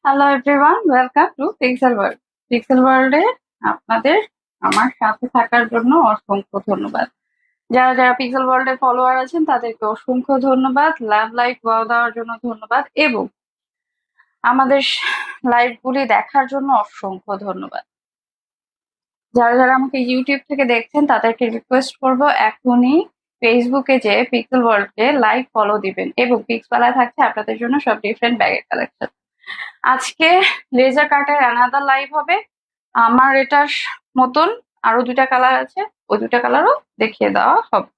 Hello everyone, welcome to pixel world. Pixel ওয়ার্ল্ডে আপনাদের আমার সাথে থাকার জন্য অসংখ্য ধন্যবাদ। যারা যারা পিক্সেল ওয়ার্ল্ডের ফলোয়ার আছেন তাদেরকে অসংখ্য ধন্যবাদ, লাভ লাইক ওয়াও দেওয়ার জন্য ধন্যবাদ এবং আমাদের লাইভগুলি দেখার জন্য অসংখ্য ধন্যবাদ। যারা যারা আমাকে ইউটিউব থেকে দেখছেন তাদেরকে রিকোয়েস্ট করব এখনই ফেসবুকে যে পিক্সেল ওয়ার্ল্ডকে লাইক ফলো দিবেন এবং পিক্সবেলায় থাকছে আপনাদের জন্য সব ডিফারেন্ট ব্যাগের কালেকশন। আজকে লেজার কাটের অ্যানাদার লাইভ হবে। আমার এটার মতন আরো দুইটা কালার আছে, ওই দুটা কালারও দেখিয়ে দেওয়া হবে,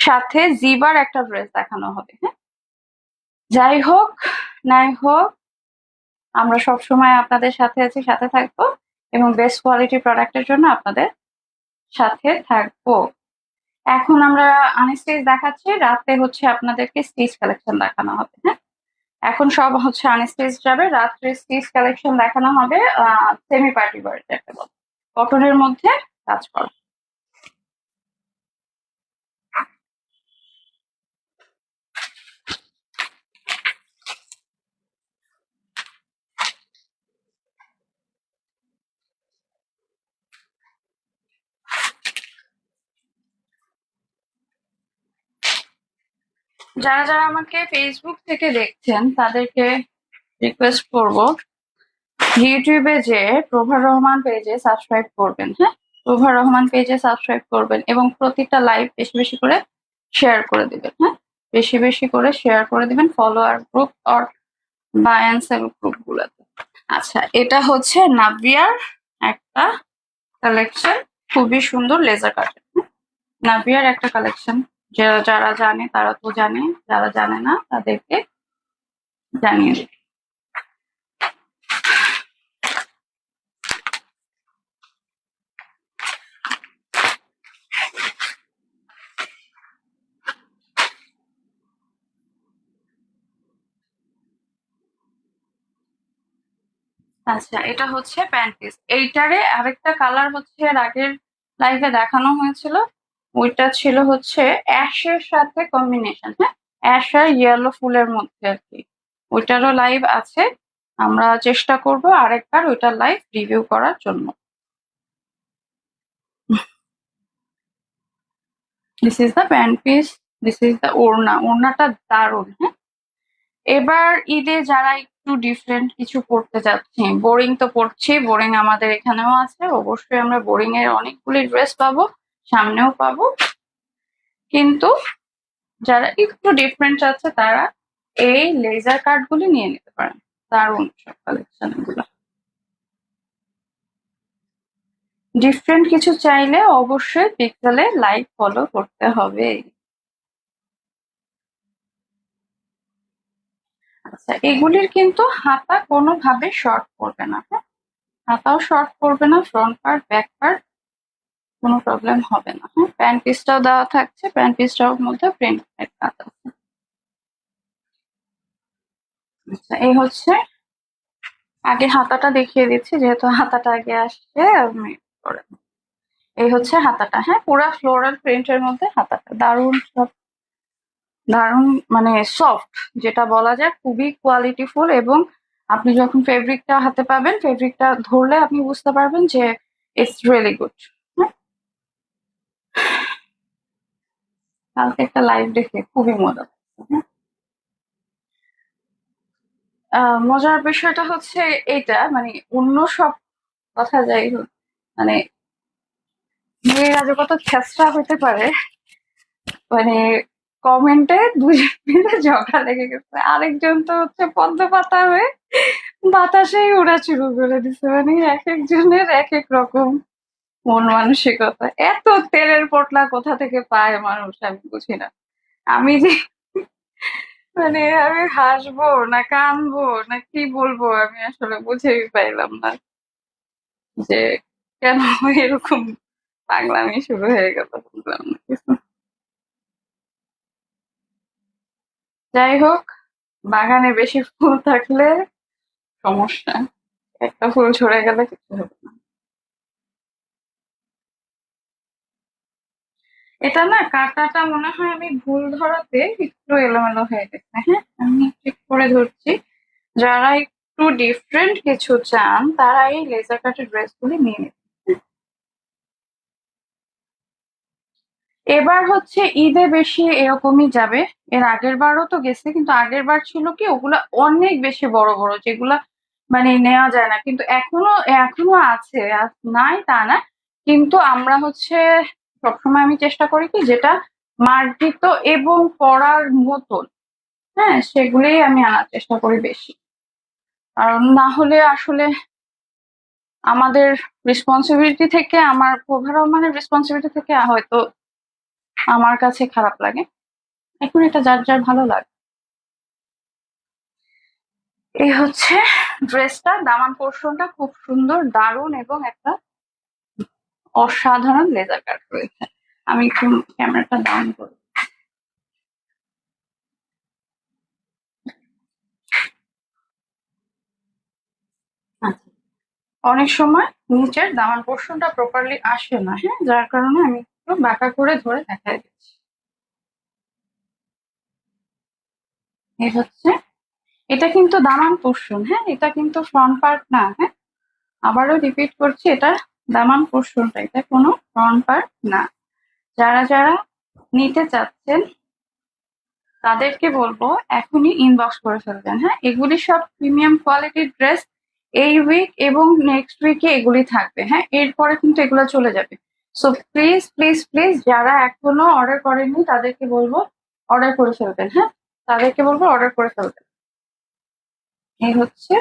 সাথে জিবার একটা ড্রেস দেখানো হবে। হ্যাঁ, যাই হোক নাই হোক, আমরা সবসময় আপনাদের সাথে আছি, সাথে থাকবো এবং বেস্ট কোয়ালিটি প্রোডাক্টের জন্য আপনাদের সাথে থাকবো। এখন আমরা আনস্টিচ দেখাচ্ছি, রাতে হচ্ছে আপনাদেরকে স্টিচ কালেকশন দেখানো হবে। হ্যাঁ, এখন সব হচ্ছে আনস্টিচ যাবে, রাত্রে স্টিচ কালেকশন দেখানো হবে। সেমি পার্টি ওয়্যার যাকে বলে, কটনের মধ্যে কাজ করা। যারা যারা আমাকে ফেসবুক থেকে দেখছেন তাদেরকে রিকোয়েস্ট করব ইউটিউবে যে প্রভা রহমান পেজে সাবস্ক্রাইব করবেন। হ্যাঁ, প্রভা রহমান পেজে সাবস্ক্রাইব করবেন এবং প্রতিটা লাইভ বেশি বেশি করে শেয়ার করে দিবেন। হ্যাঁ, বেশি বেশি করে শেয়ার করে দিবেন follower group or buy and sell group গুলোতে। আচ্ছা, এটা হচ্ছে নাভিয়ার একটা কালেকশন, খুবই সুন্দর লেজার কাটের। নাভিয়ার একটা কালেকশন, যারা যারা জানে তারা তো জানে, যারা জানে না তাদেরকে জানিয়ে দিই। আচ্ছা, এটা হচ্ছে প্যান্ট পিস। এইটারে আরেকটা কালার হচ্ছে এর আগের লাইভে দেখানো হয়েছিল, ওইটা ছিল হচ্ছে অ্যাশের সাথে কম্বিনেশন। হ্যাঁ, অ্যাশ আর ইয়েলো ফুলের মধ্যে আর কি, ওইটারও লাইভ আছে। আমরা চেষ্টা করব আরেকবার ওইটার লাইভ রিভিউ করার জন্য। This is the pant piece, this is the ওড়না। ওড়নাটা দারুণ। হ্যাঁ, এবার ঈদে যারা একটু ডিফারেন্ট কিছু পড়তে যাচ্ছে, বোরিং তো পড়ছি, বোরিং আমাদের এখানেও আছে, অবশ্যই আমরা বোরিং এর অনেকগুলি ড্রেস পাবো, সামনেও পাবো। কিন্তু যারা একটু ডিফারেন্ট আছে তারা এই লেজার কাট গুলি নিয়ে নিতে পারেন, দারুণ সব কালেকশন এগুলো। ডিফারেন্ট কিছু চাইলে অবশ্যই পিক্সেলে লাইক ফলো করতে হবে। আচ্ছা, এগুলির কিন্তু হাতা কোনোভাবে শর্ট পড়বে না। হ্যাঁ, হাতাও শর্ট পড়বে না, ফ্রন্ট পার্ট ব্যাক পার্ট কোনো প্রবলেম হবে না। হ্যাঁ, প্যান্ট পিসটাও দেওয়া থাকছে, প্যান্ট পিসটার মধ্যে প্রিন্ট কাজ আছে। আচ্ছা, এই হচ্ছে, আগে হাতাটা দেখিয়ে দিচ্ছি যেহেতু হাতাটা আগে আসছে আমি করে। এই হচ্ছে হাতাটা। হ্যাঁ, পুরা ফ্লোরাল প্রিন্টের মধ্যে হাতাটা, দারুণ সব, দারুণ মানে সফট যেটা বলা যায়, খুবই কোয়ালিটিফুল। এবং আপনি যখন ফেব্রিকটা হাতে পাবেন, ফেব্রিকটা ধরলে আপনি বুঝতে পারবেন যে ইটস রিয়েলি গুড। কালকে একটা লাইভ দেখে খুবই মজা লাগছে। হ্যাঁ, মজার বিষয়টা হচ্ছে এইটা, মানে অন্য সব কথা যাই হোক, মানে মেয়েরা যে কত ছেঁচড়া হইতে পারে, মানে কমেন্টে দুজন মিলে ঝগড়া লেগে গেছে, আরেকজন তো হচ্ছে পদ্ম পাতা হয়ে বাতাসেই ওরা শুরু করে দিছে। মানে এক একজনের এক এক রকম মন মানসিকতা। এত তেলের পটলা কোথা থেকে পায় মানুষ আমি বুঝি না। আমি যে মানে আমি হাসবো না কানবো না কি বলবো আমি আসলে বুঝেই পাইলাম না যে কেন এরকম পাগলামি শুরু হয়ে গেল, বুঝলাম না কিছু। যাই হোক, বাগানে বেশি ফুল থাকলে সমস্যা, একটা ফুল ঝরে গেলে কিছু হবে না। এটা না কাঁটাটা মনে হয় আমি ভুল ধরাতে একটু এলোমেলো হয়ে গেছে। হ্যাঁ, আমি ঠিক করে ধরছি। যারা একটু ডিফারেন্ট কিছু চান তারা এই লেজার কাটের ড্রেসগুলি নিয়ে নিন। এবার হচ্ছে ঈদে বেশি এরকমই যাবে। এর আগের বারও তো গেছে, কিন্তু আগের বার ছিল কি ওগুলা অনেক বেশি বড় বড়, যেগুলা মানে নেওয়া যায় না। কিন্তু এখনো এখনো আছে, নাই তা না, কিন্তু আমরা হচ্ছে সবসময় আমি চেষ্টা করি কি যেটা মার্জিত এবং পড়ার মতন, হ্যাঁ, সেগুলোই আমি আনার চেষ্টা করি বেশি। কারণ না হলে আসলে আমাদের রেসপন্সিবিলিটি থেকে, আমার ওভারঅল মানে রেসপন্সিবিলিটি থেকে হয়তো আমার কাছে খারাপ লাগে। এখন এটা যার যার ভালো লাগে। এই হচ্ছে ড্রেসটা, দামান পোর্শনটা খুব সুন্দর, দারুণ, এবং একটা অসাধারণ লেজার কাট রয়েছে। আমি একটু ক্যামেরাটা ডাউন করি। আচ্ছা, অনেক সময় নিচের দামান পোর্শনটা প্রপারলি আসে না, হ্যাঁ, যার কারণে আমি একটু বাঁকা করে ধরে দেখাই দিচ্ছি। এই হচ্ছে, এটা কিন্তু দামান পোর্শন, হ্যাঁ, এটা কিন্তু ফ্রন্ট পার্ট না, হ্যাঁ, আবারও রিপিট করছি, এটা দামান পোর্শনটা, এটা কোনো ফ্রন্ট পার্ট না। যারা যারা নিতে চাচ্ছেন তাদেরকে বলবো এখনই ইনবক্স করে ফেলবেন, হ্যাঁ, এগুলি সব প্রিমিয়াম কোয়ালিটির ড্রেস। এই উইক এবং নেক্সট উইকে এগুলি থাকবে, হ্যাঁ, এরপরে কিন্তু এগুলো চলে যাবে। সো প্লিজ প্লিজ প্লিজ যারা এখনো অর্ডার করেননি তাদেরকে বলবো অর্ডার করে ফেলবেন, হ্যাঁ, তাদেরকে বলবো অর্ডার করে ফেলবেন। এই হচ্ছে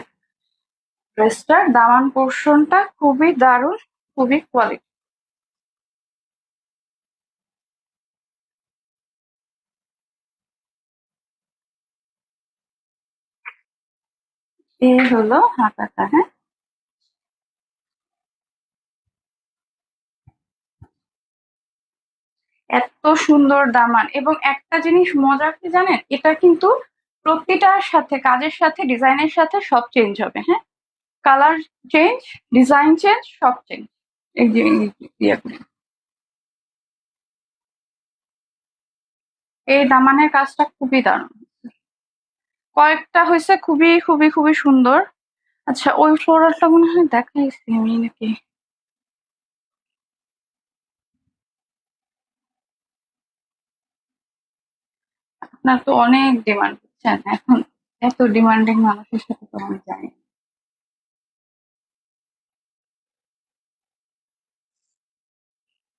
ড্রেসটার দামান পোর্শনটা, খুবই দারুণ, খুবই কোয়ালিটি। এই হলো হাতাটা, হ্যাঁ, এত সুন্দর দামান। এবং একটা জিনিস মজার কি জানেন, এটা কিন্তু প্রতিটার সাথে, কাজের সাথে, ডিজাইনের সাথে সব চেঞ্জ হবে, হ্যাঁ, কালার চেঞ্জ, ডিজাইন চেঞ্জ, সব চেঞ্জ। এই যে ইয়েগুলি। এই দামানের কাজটা খুবই দারুণ, কয়েকটা হয়েছে খুবই খুবই খুবই সুন্দর। আচ্ছা, ওই ফ্লোরালটা মনে হয় দেখাইছি আমি নাকি? আপনার তো অনেক ডিমান্ড, বুঝছেন, এখন এত ডিমান্ডিং মানুষের সাথে তো আমি জানি।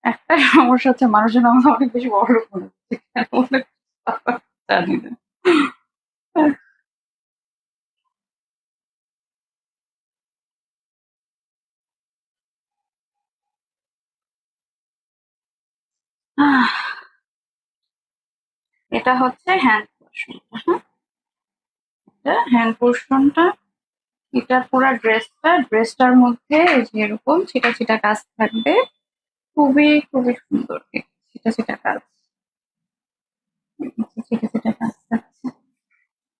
একটা সমস্যা হচ্ছে, মানুষজন আমার অনেক বেশি বড়লোক মনে হচ্ছে, কেন মনে হচ্ছে জানি না। আহ, এটা হচ্ছে হ্যান্ড পোর্শনটা, হ্যাঁ, এটা হ্যান্ড পোর্শনটা। এটার পুরা ড্রেসটার মধ্যে এই যে এরকম ছিটা ছিটা কাজ থাকবে, খুবই খুবই সুন্দর ছিটা ছিটা কাজ, ছিটা ছিটা কাজ থাকছে,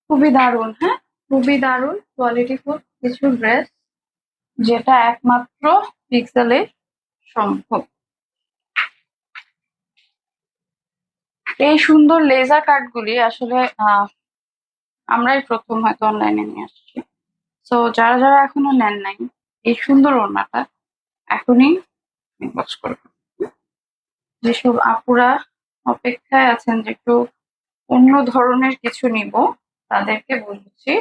খুবই দারুণ, হ্যাঁ, খুবই দারুণ কোয়ালিটিফুল কিছু ড্রেস, যেটা একমাত্র পিক্সেলে সম্ভব। এই সুন্দর লেজার কাটগুলি আসলে আমরাই প্রথম হয়তো অনলাইনে নিয়ে আসছি। তো যারা যারা এখনো নেন নাই এই সুন্দর ওড়নাটা, এখনই ইনবক্স করবেন। যেসব আপুরা অপেক্ষায় আছেন যে একটু অন্য ধরনের কিছু নিব, তাদেরকে বলছি।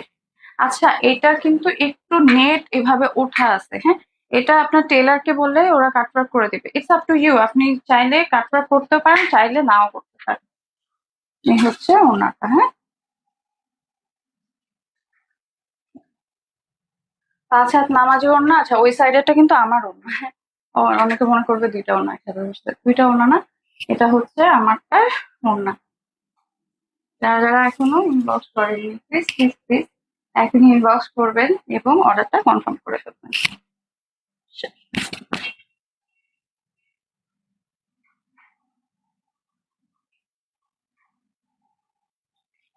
আচ্ছা, এটা কিন্তু একটু নেট এভাবে ওঠা আছে, হ্যাঁ, এটা আপনার টেলারকে বললে ওরা কাটওয়ার্ক করে দিবে। ইটস আপ টু ইউ, আপনি চাইলে কাটওয়ার্ক করতে পারেন, চাইলে নাও করতে পারেন। এই হচ্ছে ওনাটা, হ্যাঁ, 5 হাত নামাজি ওড়না। আচ্ছা, ওই সাইডেরটা কিন্তু আমার ওড়না, হ্যাঁ, ও অনেকে মনে করবে দুইটা ওড়না একসাথে বসতে, দুইটা ওড়না না, এটা হচ্ছে আমারটা ওড়না। যারা যারা এখনো ইনবক্স করেননি প্লিজ প্লিজ প্লিজ এখনই ইনবক্স করবেন এবং অর্ডারটা কনফার্ম করে ফেলবেন।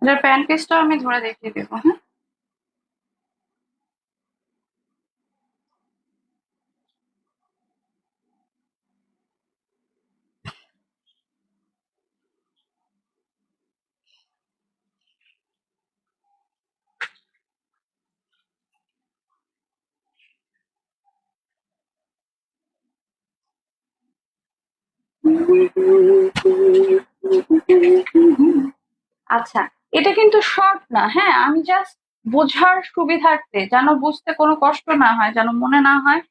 এটার প্যান্ট পিসটাও আমি ধরে দেখিয়ে দেবো, হ্যাঁ। আচ্ছা, এটা কিন্তু শর্ট না, হ্যাঁ, আমি জাস্ট বোঝার সুবিধার্থে, যেন বুঝতে কোনো কষ্ট না হয়, যেন মনে না হয়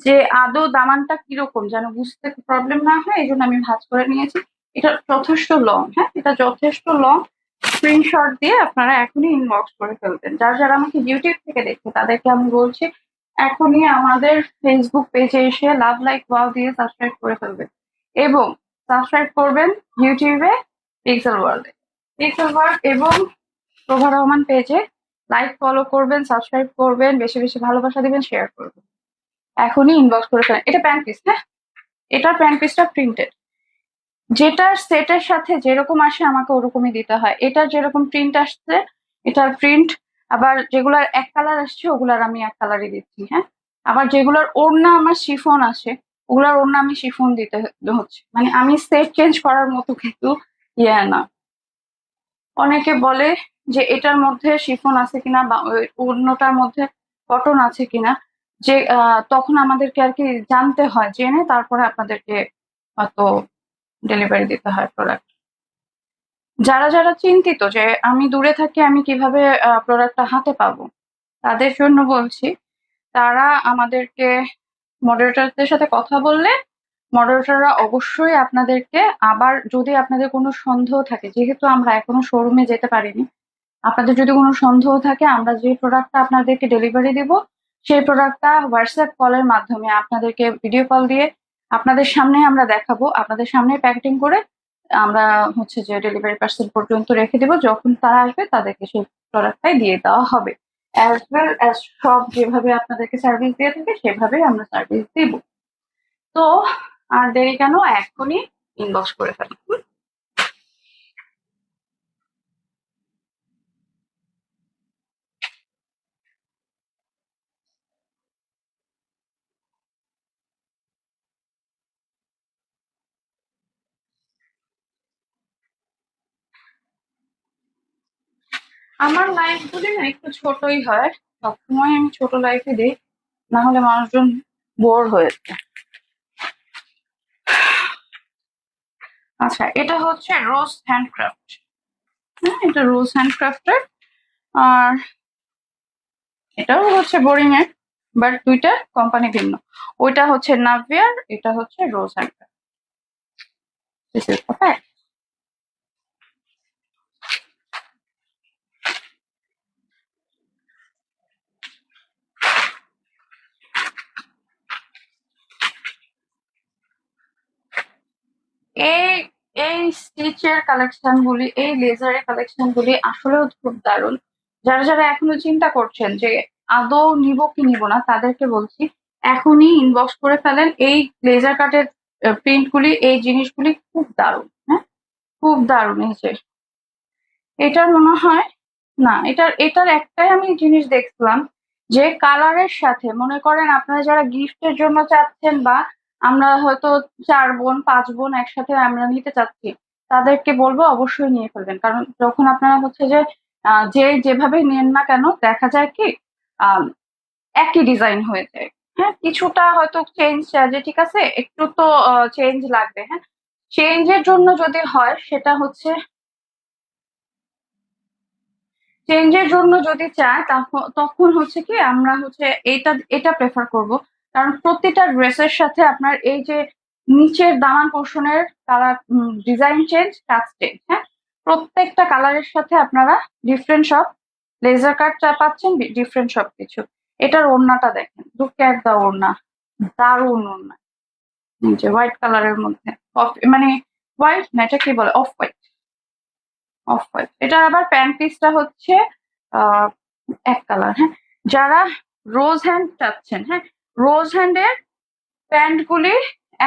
যে আদৌ দামানটা কিরকম, যেন বুঝতে প্রবলেম না হয়, এই জন্য আমি ভাঁজ করে নিয়েছি। এটা যথেষ্ট লং, হ্যাঁ, এটা যথেষ্ট লং। স্ক্রিনশট দিয়ে আপনারা এখনই ইনবক্স করে ফেলবেন। যারা যারা আমাকে ইউটিউব থেকে দেখছে তাদেরকে আমি বলছি, এখনই আমাদের ফেসবুক পেজে এসে লাভ লাইক ওয়াও দিয়ে সাবস্ক্রাইব করে ফেলবেন, এবং সাবস্ক্রাইব করবেন ইউটিউবে পিক্সেল ওয়ার্ল্ডে, পিক্সেল ওয়ার্ল্ড এবং প্রভা রহমান পেজে লাইক ফলো করবেন, সাবস্ক্রাইব করবেন, বেশি বেশি ভালোবাসা দিবেন, শেয়ার করবেন। এখনই ইনবক্স করে ফেলেন। এটা প্যান্ট পিস, হ্যাঁ, এটার প্যান্ট পিসটা প্রিন্টেড, যেটার সেটের সাথে যেরকম আসে আমাকে ওরকমই দিতে হয়। এটার যেরকম প্রিন্ট আসছে, এটার প্রিন্ট, আবার যেগুলার এক কালার আসছে ওগুলার আমি এক কালারই দিচ্ছি, হ্যাঁ। আবার যেগুলোর ওড়না আমার শিফন আসে, ওগুলার ওড়না আমি শিফন দিতে হচ্ছে, মানে আমি সেট চেঞ্জ করার মতো কিন্তু ইয়ে না। অনেকে বলে যে এটার মধ্যে শিফন আছে কিনা বা অন্যটার মধ্যে কটন আছে কিনা, যে তখন আমাদেরকে আর কি জানতে হয়, জেনে তারপরে আপনাদেরকে হয়তো ডেলিভারি দিতে হয় প্রোডাক্ট। যারা যারা চিন্তিত যে আমি দূরে থাকি, আমি কিভাবে প্রোডাক্টটা হাতে পাবো, তাদের জন্য বলছি, তারা আমাদেরকে মডারেটরদের সাথে কথা বললে মডারেটররা অবশ্যই আপনাদেরকে, আবার যদি আপনাদের কোনো সন্দেহ থাকে, যেহেতু আমরা এখনো শোরুমে যেতে পারিনি, আপনাদের যদি কোনো সন্দেহ থাকে, আমরা যে প্রোডাক্টটা আপনাদেরকে ডেলিভারি দিব সেই প্রোডাক্টটা হোয়াটসঅ্যাপ কলের মাধ্যমে আপনাদেরকে ভিডিও কল দিয়ে আপনাদের সামনে আমরা দেখাবো, আপনাদের সামনে প্যাকেটিং করে আমরা হচ্ছে যে ডেলিভারি পার্সেল পর্যন্ত রেখে দেবো। যখন তারা আসবে তাদেরকে সেই প্রোডাক্টটাই দিয়ে দেওয়া হবে, অ্যাজ ওয়েল অ্যাজ সব যেভাবে আপনাদেরকে সার্ভিস দিয়ে থাকে সেভাবেই আমরা সার্ভিস দিব। তো আর দেরি কেন, এখনই ইনবক্স করে ফেলুন। আমার লাইফ গুলি না একটু ছোটই হয়, সবসময় আমি ছোট লাইফে দিই, না হলে মানুষজন বোর হয়ে যায়। আচ্ছা, এটা হচ্ছে রোজ হ্যান্ডক্রাফট, হ্যাঁ, এটা রোজ হ্যান্ডক্রাফটের। আর এটাও হচ্ছে বোরিং এর, বাট দুইটার কোম্পানি ভিন্ন। ওইটা হচ্ছে নাভিয়ার, এটা হচ্ছে rose handcraft. This is the fact. এই এই স্টিচের কালেকশন গুলি, এই লেজারের কালেকশন গুলি আসলেও খুব দারুণ। যারা যারা এখনো চিন্তা করছেন যে আদৌ নিব কি নিব না, তাদেরকে বলছি এখনই ইনবক্স করে ফেলেন। এই লেজার কাটের প্রিন্ট গুলি, এই জিনিসগুলি খুব দারুণ, হ্যাঁ, খুব দারুণ। এই যে এটার মনে হয়, না, এটার এটার একটাই আমি জিনিস দেখলাম, যে কালারের সাথে, মনে করেন আপনারা যারা গিফটের জন্য চাচ্ছেন, বা আমরা হয়তো 4 বোন 5 বোন একসাথে আমরা নিতে চাচ্ছি, তাদেরকে বলবো অবশ্যই নিয়ে ফেলবেন। কারণ যখন আপনারা হচ্ছে যে যে যেভাবে নেন না কেন, দেখা যায় কি আহ একই ডিজাইন হয়ে যায়, হ্যাঁ, কিছুটা হয়তো চেঞ্জ, যে ঠিক আছে একটু তো চেঞ্জ লাগবে, হ্যাঁ। চেঞ্জের জন্য যদি হয় সেটা হচ্ছে, চেঞ্জের জন্য যদি চায় তখন হচ্ছে কি আমরা হচ্ছে এটা এটা প্রেফার করব। কারণ প্রতিটা ড্রেসের সাথে আপনার এই যে নিচের দামান পোর্শনের কালার, ডিজাইন চেঞ্জ, কাজ চেঞ্জ, হ্যাঁ, প্রত্যেকটা কালারের সাথে আপনারা ডিফারেন্ট সব লেজার কাটটা পাচ্ছেন, ডিফারেন্ট সব কিছু। এটার ওড়নাটা দেখেন, লুক এট দা ওড়না, দারুণ ওড়না। যে হোয়াইট কালারের মধ্যে, মানে হোয়াইট না, এটা কি বলে, অফ হোয়াইট, অফ হোয়াইট। এটার আবার প্যান্ট পিসটা হচ্ছে আহ এক কালার, হ্যাঁ। যারা রোজ হ্যান্ড চাচ্ছেন, হ্যাঁ, রোজ হ্যান্ডের প্যান্ট গুলি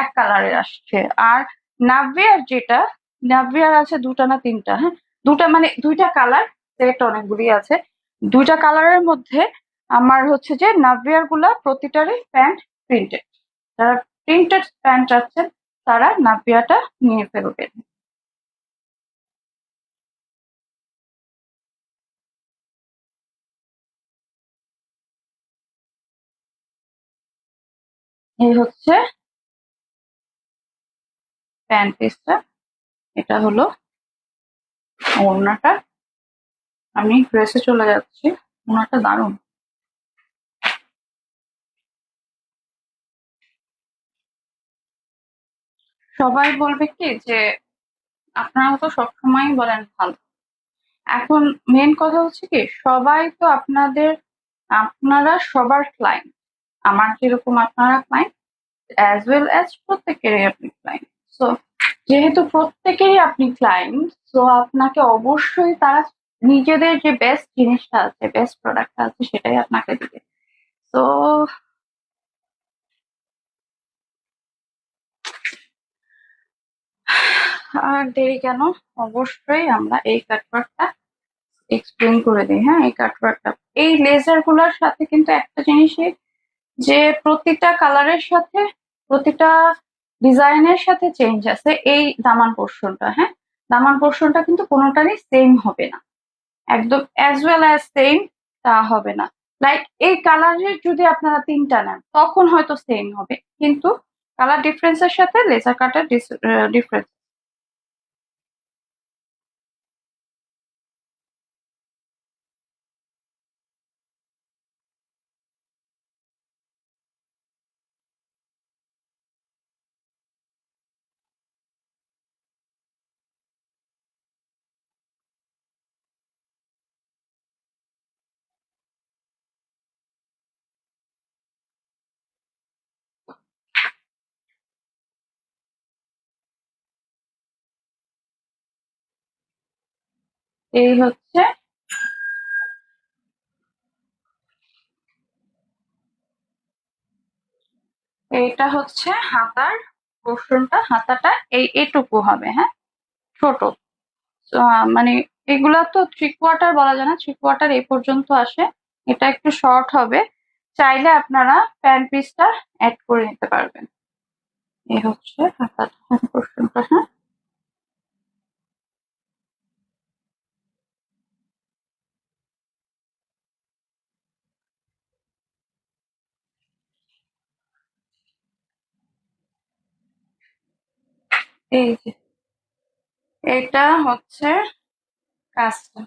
এক কালারের আসছে। আর নাভিয়ার যেটা, নাভিয়ার আছে দুটা না তিনটা, হ্যাঁ, দুটা, মানে দুইটা কালার, সেট অনেকগুলি আছে। দুইটা কালারের মধ্যে আমার হচ্ছে যে নাভিয়ার গুলা প্রতিটারই প্যান্ট প্রিন্টেড। যারা প্রিন্টেড প্যান্ট চাচ্ছেন তারা নাভিয়াটা নিয়ে ফেলবেন। এই হচ্ছে প্যান্ট পিসটা, এটা হলো ওড়নাটা। আমি ড্রেসে চলে যাচ্ছি। ওড়নাটা দারুণ। সবাই বলবে কি যে আপনারা তো সবসময় বলেন ভালো। এখন মেন কথা হচ্ছে কি, সবাই তো আপনারা সবার ক্লায়েন্ট। আমার যেরকম আপনারা ক্লায়েন্ট, অ্যাজ ওয়েল অ্যাজ প্রত্যেকেরই আপনি ক্লায়েন্ট। সো যেহেতু প্রত্যেকেরই আপনি ক্লায়েন্ট, সো আপনাকে অবশ্যই তারা নিজেদের যে বেস্ট জিনিসটা আছে, বেস্ট প্রোডাক্টটা আছে, সেটাই আপনাকে দিবে। তো আর দেরি কেন, অবশ্যই আমরা এই কাটওয়ার্কটা এক্সপ্লেন করে দিই। হ্যাঁ, এই কাটওয়ার্কটা, এই লেজার গুলার সাথে কিন্তু একটা জিনিসই, যে প্রতিটা কালারের সাথে, প্রতিটা ডিজাইনের সাথে চেঞ্জ আছে এই দামান পোর্শনটা। হ্যাঁ, দামান পোর্শনটা কিন্তু কোনোটারই সেম হবে না, একদম অ্যাজ ওয়েল অ্যাজ সেম তা হবে না। লাইক এই কালারের যদি আপনারা 3টা নেন তখন হয়তো সেম হবে, কিন্তু কালার ডিফারেন্সের সাথে লেজার কাটার ডিফারেন্স। এই হচ্ছে, এইটা হচ্ছে হাতার পোর্শনটা। হাতাটা এইটুকু হবে। হ্যাঁ, ছোট। মানে এগুলা তো 3/4 বলা যায় না, 3/4 এই পর্যন্ত আসে। এটা একটু শর্ট হবে, চাইলে আপনারা প্যান্ট পিসটা অ্যাড করে নিতে পারবেন। এই হচ্ছে হাতার পোর্শনটা। হ্যাঁ, এই যে এটা হচ্ছে কাজটা।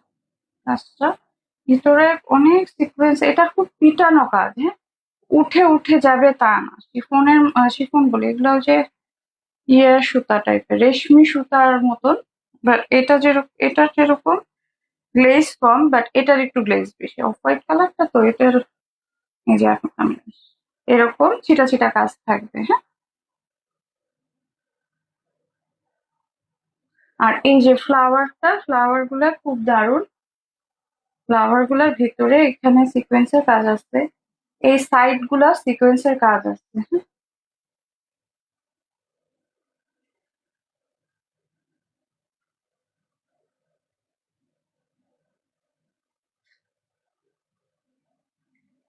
কাজটা ভিতরে অনেক সিকোয়েন্স, এটা খুব পিটানো কাজ। হ্যাঁ, উঠে উঠে যাবে তা না। শিফন বলে এগুলো, ওই যে সুতা টাইপের, রেশমি সুতার মতন। বাট এটা যেরকম গ্লেজ কম, বাট এটার একটু গ্লেজ বেশি। অফ হোয়াইট কালারটা তো এটার, এই যে এখন আমি এরকম ছিটা ছিটা কাজ থাকবে। হ্যাঁ, আর এই যে ফ্লাওয়ার গুলা খুব দারুণ। ফ্লাওয়ার গুলার ভিতরে এখানে সিকোয়েন্সের কাজ আছে, এই সাইড গুলা সিকোয়েন্সের কাজ আছে। হ্যাঁ,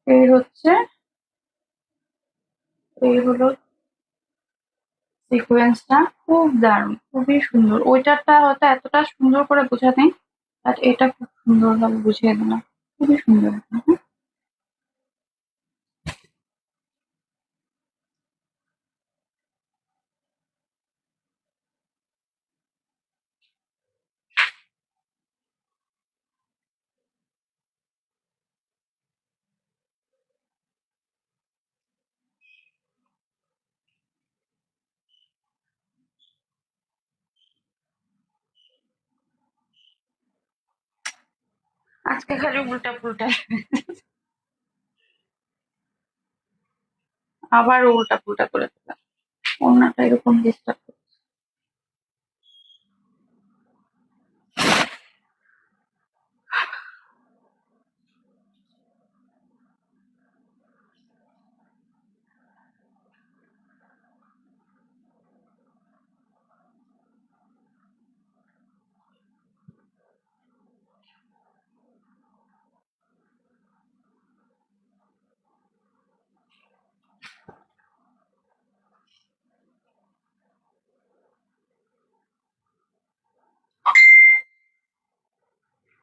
এই হচ্ছে, এই হলো সিকোয়েন্সটা। খুব দারুণ, খুবই সুন্দর। ওইটারটা হয়তো এতটা সুন্দর করে বোঝা নেই, বাট এটা খুব সুন্দর ভাবে বুঝিয়ে দিলাম। খুবই সুন্দর। হ্যাঁ, আজকে খালি উল্টা পুল্টা, আবার উল্টা পুল্টা করে দিলাম। ওড়নাটা এরকম ডিস্টার্ব।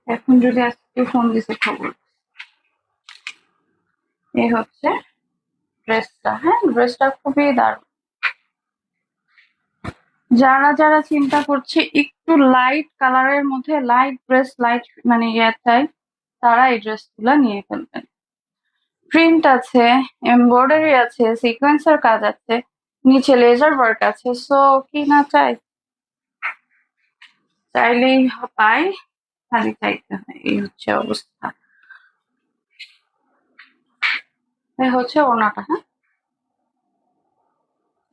এখন যদি আজকে ফোন দিছে খবর। এই হচ্ছে ড্রেসটা। হ্যাঁ, ড্রেসটা খুবই দারুণ। যারা যারা চিন্তা করছে একটু লাইট কালারের মধ্যে লাইট ড্রেস লাইট মানে ইয়ে চাই, তারা এই ড্রেসগুলো নিয়ে ফেলবেন। প্রিন্ট আছে, এমব্রয়ডারি আছে, সিকোয়েন্সের কাজ আছে, নিচে লেজার ওয়ার্ক আছে। সো কি না চাই, চাইলেই পাই, খালি চাইতে হয়। এই হচ্ছে অবস্থা। এই হচ্ছে ওড়নাটা, হ্যাঁ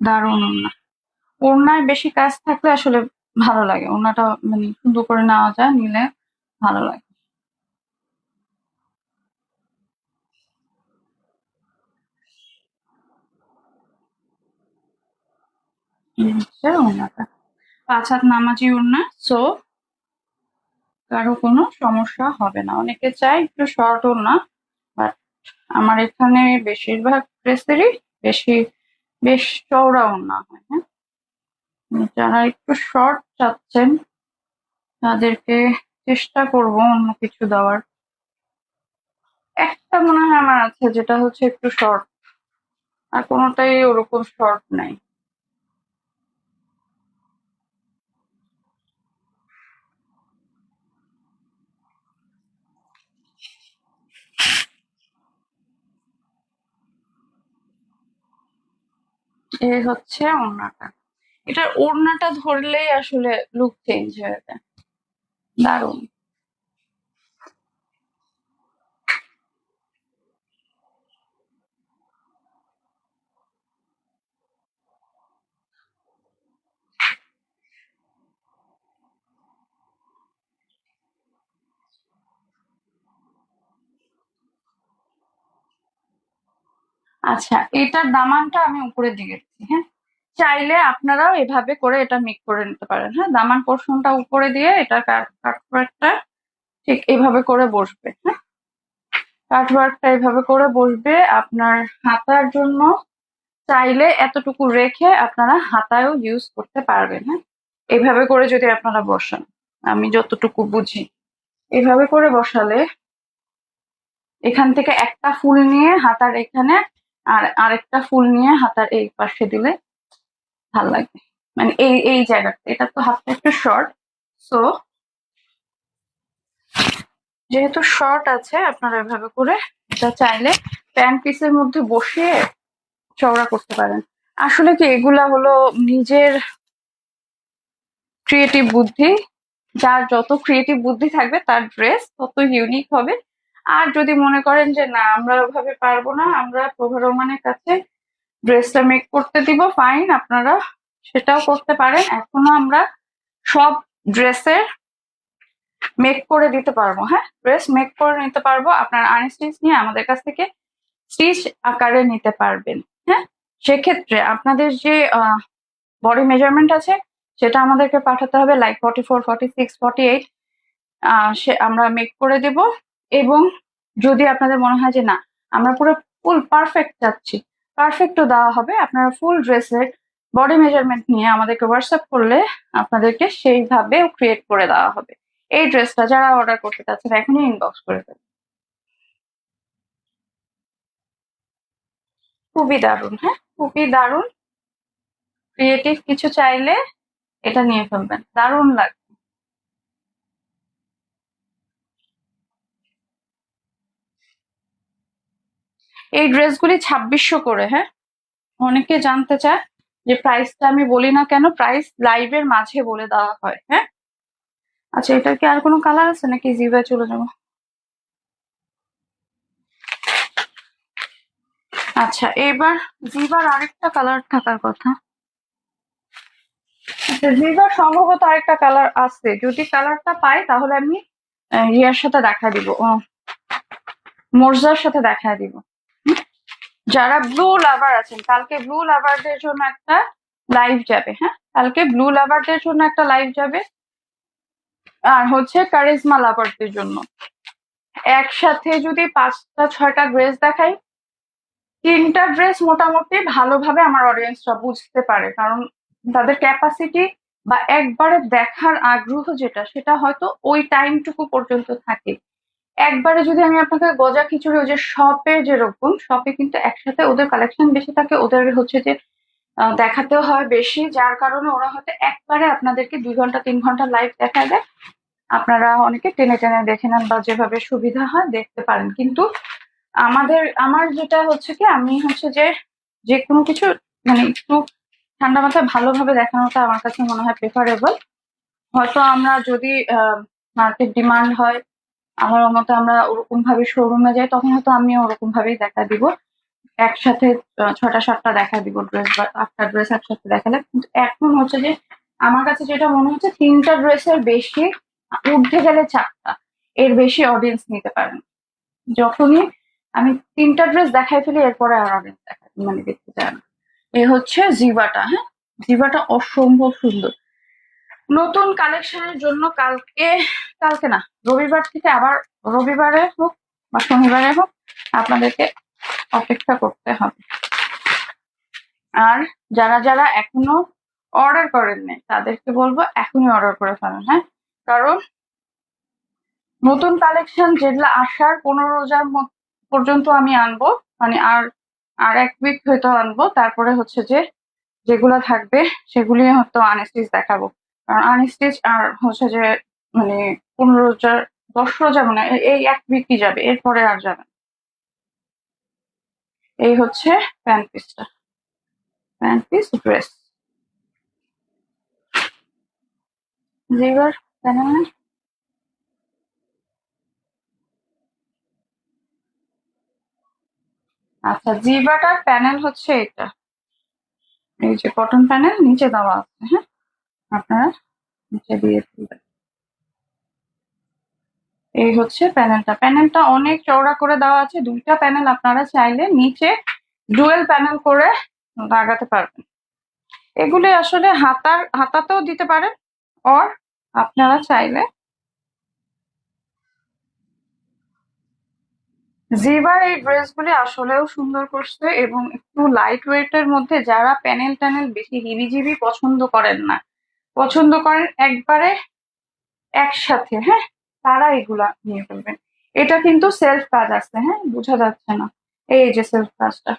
দারুণ ওড়না। ওড়নায় বেশি কাজ থাকলে আসলে ভালো লাগে, ওড়নাটা মানে সুন্দর করে নেওয়া যায়, নিলে ভালো লাগে। এই হচ্ছে ওড়নাটা, 5 হাত নামাজি ওড়না। সো কারো কোনো সমস্যা হবে না। অনেকে চায় একটু শর্ট ওড়না, বাট আমার এখানে বেশিরভাগ ড্রেসেরই বেশি বেশ চওড়া ওড়না হয়, হ্যাঁ। যারা একটু শর্ট চাচ্ছেন তাদেরকে চেষ্টা করব অন্য কিছু দেওয়ার। একটা মনে হয় আমার আছে যেটা হচ্ছে একটু শর্ট, আর কোনোটাই ওরকম শর্ট নাই। এই হচ্ছে ওড়নাটা। এটার ওড়নাটা ধরলেই আসলে লুক চেঞ্জ হয়ে যায়, দারুণ। আচ্ছা, এটার দামানটা আমি উপরের দিকে দিচ্ছি, হ্যাঁ। চাইলে আপনারাও এভাবে করে এটা মেক করে নিতে পারেন, হ্যাঁ। দামান পোর্শনটা উপরে দিয়ে এটা কাটওয়ার্কটা ঠিক এভাবে করে বসবে, হ্যাঁ। কাটওয়ার্কটা এভাবে করে বসবে। আপনার হাতার জন্য চাইলে এতটুকু রেখে আপনারা হাতায়ও ইউজ করতে পারবেন, হ্যাঁ। এভাবে করে যদি আপনারা বসান, আমি যতটুকু বুঝি এভাবে করে বসালে এখান থেকে একটা ফুল নিয়ে হাতার এখানে আর আরেকটা ফুল নিয়ে হাতার এই পাশে দিলে ভাল লাগবে। মানে এই এই জায়গাটা, এটা তো হাতটা একটু শর্ট। সো যেহেতু শর্ট আছে আপনারা এভাবে করে এটা চাইলে প্যান্ট পিসের মধ্যে বসিয়ে চওড়া করতে পারেন। আসলে কি এগুলা হলো নিজের ক্রিয়েটিভ বুদ্ধি। যার যত ক্রিয়েটিভ বুদ্ধি থাকবে তার ড্রেস তত ইউনিক হবে। আর যদি মনে করেন যে না আমরা ওভাবে পারবো না, আমরা প্রভা রহমানের কাছে ড্রেসটা মেক করতে দিব, ফাইন, আপনারা সেটাও করতে পারেন। এখনো আমরা সব ড্রেসের মেক করে দিতে পারবো, হ্যাঁ। ড্রেস মেক করে নিতে পারবো, আপনার আনস্টিচ নিয়ে আমাদের কাছ থেকে স্টিচ আকারে নিতে পারবেন, হ্যাঁ। সেক্ষেত্রে আপনাদের যে বডি মেজারমেন্ট আছে সেটা আমাদেরকে পাঠাতে হবে, লাইক 44, 46, 48। সে আমরা মেক করে দেব। এবং যদি আপনাদের মনে হয় যে না আমরা পুরো ফুল পারফেক্ট চাচ্ছি, পারফেক্টও দেওয়া হবে। আপনারা ফুল ড্রেসের বডি মেজারমেন্ট নিয়ে আমাদেরকে হোয়াটসঅ্যাপ করলে আপনাদেরকে সেইভাবে ক্রিয়েট করে দেওয়া হবে। এই ড্রেসটা যারা অর্ডার করতে চাচ্ছেন এখনই ইনবক্স করে দেবেন। খুবই দারুণ, হ্যাঁ খুবই দারুণ। ক্রিয়েটিভ কিছু চাইলে এটা নিয়ে ফেলবেন, দারুণ লাগবে। এই ড্রেসগুলি 2600 করে, হ্যাঁ। অনেকে জানতে চায় যে প্রাইসটা আমি বলি না কেন, প্রাইস লাইভের মাঝে বলে দেওয়া হয়, হ্যাঁ। আচ্ছা, এটা কি আর কোনো কালার আছে নাকি জিভায় চলে যাবো? আচ্ছা, এবার জিভার আরেকটা কালার থাকার কথা। আচ্ছা, জিভার সম্ভবত আরেকটা কালার আছে, যদি কালারটা পাই তাহলে আমি ইয়ার সাথে দেখা দিব, মোর্জার সাথে দেখা দিব। যারা ব্লু লাভার আছেন, কালকে ব্লু লাভারদের জন্য একটা লাইভ যাবে, হ্যাঁ। কালকে ব্লু লাভারদের জন্য একটা লাইভ যাবে, আর হচ্ছে কারিজমা লাভারদের জন্য। একসাথে যদি 5টা 6টা ড্রেস দেখাই, 3টা ড্রেস মোটামুটি ভালোভাবে আমার অডিয়েন্সরা বুঝতে পারে, কারণ তাদের ক্যাপাসিটি বা একবারে দেখার আগ্রহ যেটা সেটা হয়তো ওই টাইমটুকু পর্যন্ত থাকে। একবারে যদি আমি আপনাকে গজা খিচুড়ি, ওই যে শপে যেরকম, শপে কিন্তু একসাথে ওদের কালেকশন বেশি থাকে, ওদের হচ্ছে যে দেখাতেও হয় বেশি, যার কারণে ওরা হয়তো একবারে আপনাদেরকে 2 ঘন্টা 3 ঘন্টা লাইভ দেখা দেয়। আপনারা অনেকে টেনে টেনে দেখে নেন বা যেভাবে সুবিধা হয় দেখতে পারেন। কিন্তু আমার যেটা হচ্ছে কি, আমি হচ্ছে যে কোনো কিছু মানে একটু ঠান্ডা মাথায় ভালোভাবে দেখানোটা আমার কাছে মনে হয় প্রেফারেবল। হয়তো আমরা যদি মার্কেট ডিমান্ড হয়, আমার মতে আমরা ওরকম ভাবে শোরুমে যাই, তখন হয়তো আমিও ওরকম ভাবেই দেখা দিব। একসাথে 6টা 7টা দেখা দিব ড্রেস বা 8টা ড্রেস একসাথে দেখালে। কিন্তু এখন হচ্ছে যে আমার কাছে যেটা মনে হচ্ছে 3টা ড্রেসের বেশি, ঊর্ধ্বে গেলে 4টা, এর বেশি অডিয়েন্স নিতে পারেন। যখনই আমি 3টা ড্রেস দেখাই ফেলি এরপরে আর অডিয়েন্স মানে দেখতে চায় না। এ হচ্ছে জিবাটা, হ্যাঁ, জিবাটা অসম্ভব সুন্দর। নতুন কালেকশনের জন্য কালকে না, রবিবার থেকে আবার, রবিবারে হোক বা শনিবারে হোক, আপনাদেরকে অপেক্ষা করতে হবে। আর যারা যারা এখনো অর্ডার করেন নাই তাদেরকে বলবো এখনই অর্ডার করে ফেলেন, হ্যাঁ। কারণ নতুন কালেকশন যেগুলা আসার 15 রোজার পর্যন্ত আমি আনবো, মানে আর আর 1 উইক হয়তো আনবো। তারপরে হচ্ছে যে যেগুলা থাকবে সেগুলি হয়তো আনস্টিচ দেখাবো। কারণ আনস্টিচ আর হচ্ছে যে মানে 15 রোজার 10 রোজা মানে এই 1 উইকই যাবে, এরপরে আর যাবে না। এই হচ্ছে প্যান্ট পিসটা, pant piece dress zipper panel. আচ্ছা, জিবাটার প্যানেল হচ্ছে এটা, এই যে কটন প্যানেল নিচে দেওয়া আছে, হ্যাঁ, আপনারা নিচে দিয়ে দিবেন। এই হচ্ছে প্যানেলটা, প্যানেলটা অনেক চওড়া করে দেওয়া আছে। 2টা প্যানেল আপনারা চাইলে নিচে ডুয়েল প্যানেল করে লাগাতে পারবেন। এগুলি আসলে হাতাতেও দিতে পারেন, অর আপনারা চাইলে জিবার এই ড্রেসগুলি আসলেও সুন্দর করছে, এবং একটু লাইট ওয়েট এর মধ্যে যারা প্যানেল ট্যানেল বেশি হিবিজিবি পছন্দ করেন একবারে একসাথে, হ্যাঁ, তারা এগুলা নিয়ে ফেলবেন। এটা কিন্তু সেলফ কাজ আছে, হ্যাঁ, বোঝা যাচ্ছে না, এই যে সেলফ কাজটা।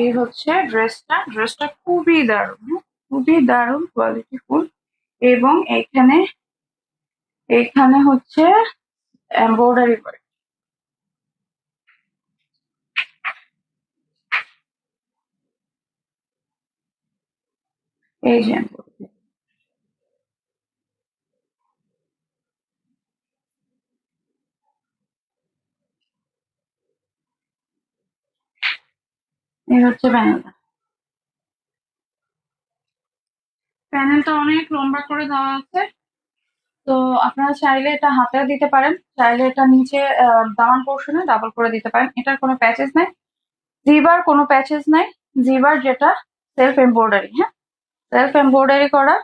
এই হচ্ছে ড্রেসটা খুবই দারুণ, হ্যাঁ, খুবই দারুণ কোয়ালিটিফুল। এবং এইখানে হচ্ছে এমব্রয়ডারি ওয়ার্ক, এই যে embroidery। এই হচ্ছে প্যানেলটা, প্যানেলটা অনেক লম্বা করে দেওয়া আছে। তো আপনারা চাইলে এটা হাতেও দিতে পারেন, চাইলে এটা নিচে দামান পোর্শনে ডাবল করে দিতে পারেন। এটার কোনো প্যাচেস নাই, জিবার কোনো প্যাচেস নাই। জিবার যেটা সেলফ এমব্রয়ডারি, হ্যাঁ, সেলফ এমব্রয়ডারি করা।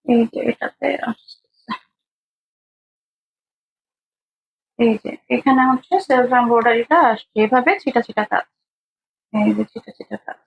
এই যে এটাতে এই যে এখানে হচ্ছে সেলফ এমব্রয়ডারিটা আসছে এভাবে ছিটা ছিটা কাজ, এই যে ছিটা ছিটা কাজ।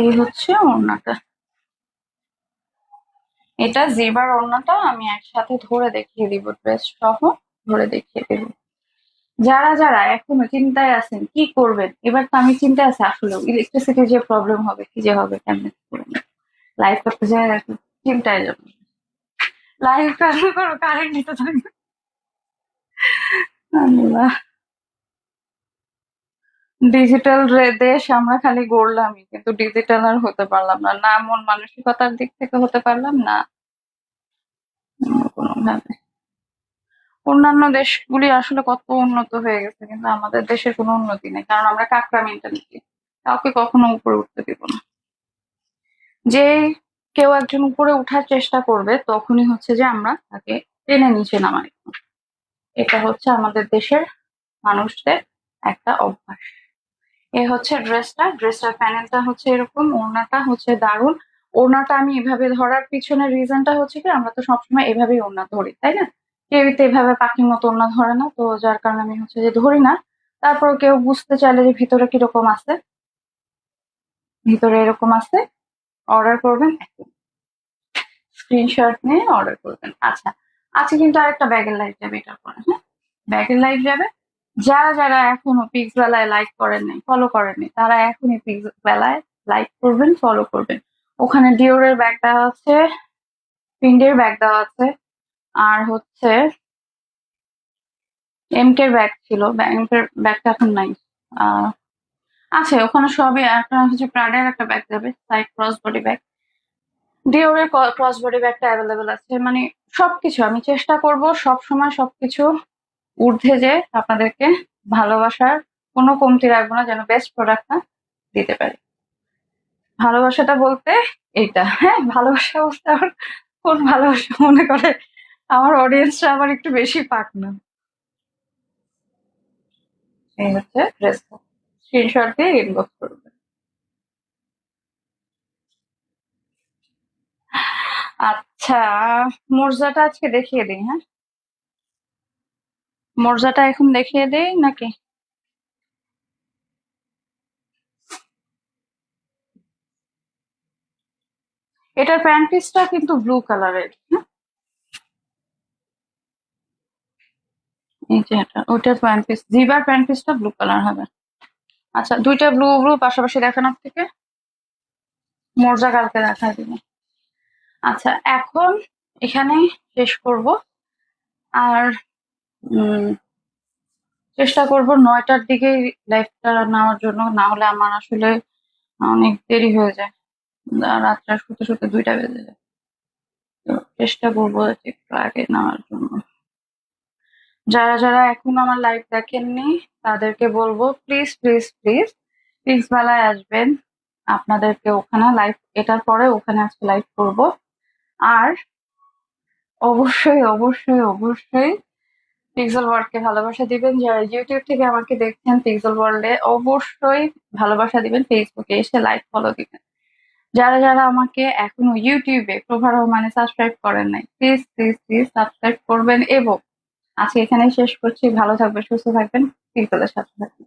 এই হচ্ছে ওড়নাটা, এটা জিবার ওড়নাটা আমি একসাথে ধরে দেখিয়ে দিব, ড্রেস সহ ধরে দেখিয়ে দেব। যারা যারা এখনো চিন্তায় আছেন কি করবেন, এবার তো আমি চিন্তায় আছি আসলেও, ইলেকট্রিসিটি যে প্রবলেম হবে, কি যে হবে, কেমনে কি করবেন, লাইভ করতে যায় আর কি, চিন্তায় যাবে। লাইভ চালু করো, কারেন্ট নিতে থাকবে। আল্লাহ, ডিজিটাল দেশ, আমরা খালি গড়লামই কিন্তু ডিজিটাল আর হতে পারলাম না, না মন মানসিকতার দিক থেকে হতে পারলাম না, অন্য কোনোভাবে। অন্যান্য দেশগুলি আসলে কত উন্নত হয়ে গেছে, কিন্তু আমাদের দেশের কোনো উন্নতি নেই, কারণ আমরা কাঁকড়া মেন্টালিটি, কাউকে কখনো উপরে উঠতে দিব না। যে কেউ একজন উপরে উঠার চেষ্টা করবে তখনই হচ্ছে যে আমরা তাকে টেনে নিচে নামাই। এটা হচ্ছে আমাদের দেশের মানুষদের একটা অভ্যাস। এ হচ্ছে ড্রেসটার প্যানেলটা হচ্ছে এরকম, ওড়নাটা হচ্ছে দারুণ। ওড়নাটা আমি এভাবে ধরার পিছনের রিজনটা হচ্ছে কি, আমরা তো সবসময় এভাবেই ওড়না ধরি, তাই না? কেউই তো এভাবে পাখির মতো ওড়না ধরে না, তো যার কারণে আমি হচ্ছে যে ধরি না। তারপর কেউ বুঝতে চাইলে যে ভিতরে কিরকম আছে, ভিতরে এরকম আছে, অর্ডার করবেন, স্ক্রিনশট নিয়ে অর্ডার করবেন। আচ্ছা, আজকে কিন্তু আরেকটা ব্যাগের লাইভ যাবে এটার পরে, হ্যাঁ? ব্যাগের লাইভ যাবে। যারা যারা এখনো পিক্স বেলায় লাইক করেন নাই, ফলো করেন নাই, তারা এখনই পিক্স বেলায় লাইক করবেন, ফলো করবেন। ওখানে ডিওরের ব্যাগ দেওয়া আছে, পিন্ডের ব্যাগ দেওয়া আছে, আর হচ্ছে এমকের ব্যাগ ছিল, এমকের ব্যাগটা এখন নাই। আহ আছে ওখানে সবই। একটা হচ্ছে প্রাডের একটা ব্যাগ যাবে, সাইড ক্রস বডি ব্যাগ। ডিওরের ক্রস বডি ব্যাগটা অ্যাভেলেবেল আছে। মানে সবকিছু আমি চেষ্টা করব সব সময় সবকিছু ঊর্ধ্বে যে আপনাদেরকে ভালোবাসার কোনো কমতি রাখবো না, যেন বেস্ট প্রোডাক্টটা দিতে পারি। ভালোবাসাটা বলতে এইটা, হ্যাঁ, ভালোবাসা বলতে আবার কোন ভালোবাসা মনে করে আমার অডিয়েন্সরা আবার একটু বেশি পাক না। এই হচ্ছে ড্রেসটা, স্ক্রিনশট দিয়ে ইনবক্স করবে। আচ্ছা, মোর্জাটা আজকে দেখিয়ে দিই, হ্যাঁ? মোর্জাটা এখন দেখিয়ে দেই নাকি? এটার প্যান্ট পিসটা কিন্তু ব্লু কালারের, হ্যাঁ? এই যে এটা, ওইটার প্যান্ট পিস, জিবার প্যান্ট পিসটা ব্লু কালার হবে। আচ্ছা, দুইটা ব্লু ব্লু পাশাপাশি দেখানোর থেকে মোর্জা কালকে দেখা দিবে। আচ্ছা, এখন এখানে শেষ করব। আর চেষ্টা করব 9টার দিকেই লাইভটা নেওয়ার জন্য, না হলে আমার আসলে অনেক দেরি হয়ে যায়। রাত্রে শুতে শুতে 2টা বেজে যায়। তো চেষ্টা করবো যে একটু আগে নেওয়ার জন্য। যারা যারা এখন আমার লাইভ দেখেননি তাদেরকে বলবো প্লিজ প্লিজ প্লিজ প্লিজ বেলায় আসবেন। আপনাদেরকে ওখানে লাইভ, এটার পরে ওখানে আজকে লাইভ করব। আর অবশ্যই অবশ্যই অবশ্যই পিক্সেল ওয়ার্ল্ডকে ভালোবাসা দিবেন। যারা ইউটিউব থেকে আমাকে দেখছেন পিক্সেল ওয়ার্ল্ডে অবশ্যই ভালোবাসা দিবেন, ফেসবুকে এসে লাইক ফলো দিবেন। যারা যারা আমাকে এখনো ইউটিউবে প্রভা রহমানে সাবস্ক্রাইব করেন নাই, প্লিজ প্লিজ প্লিজ সাবস্ক্রাইব করবেন। এবং আজকে এখানেই শেষ করছি। ভালো থাকবেন, সুস্থ থাকবেন, পিক্সেলের সাথে থাকবেন।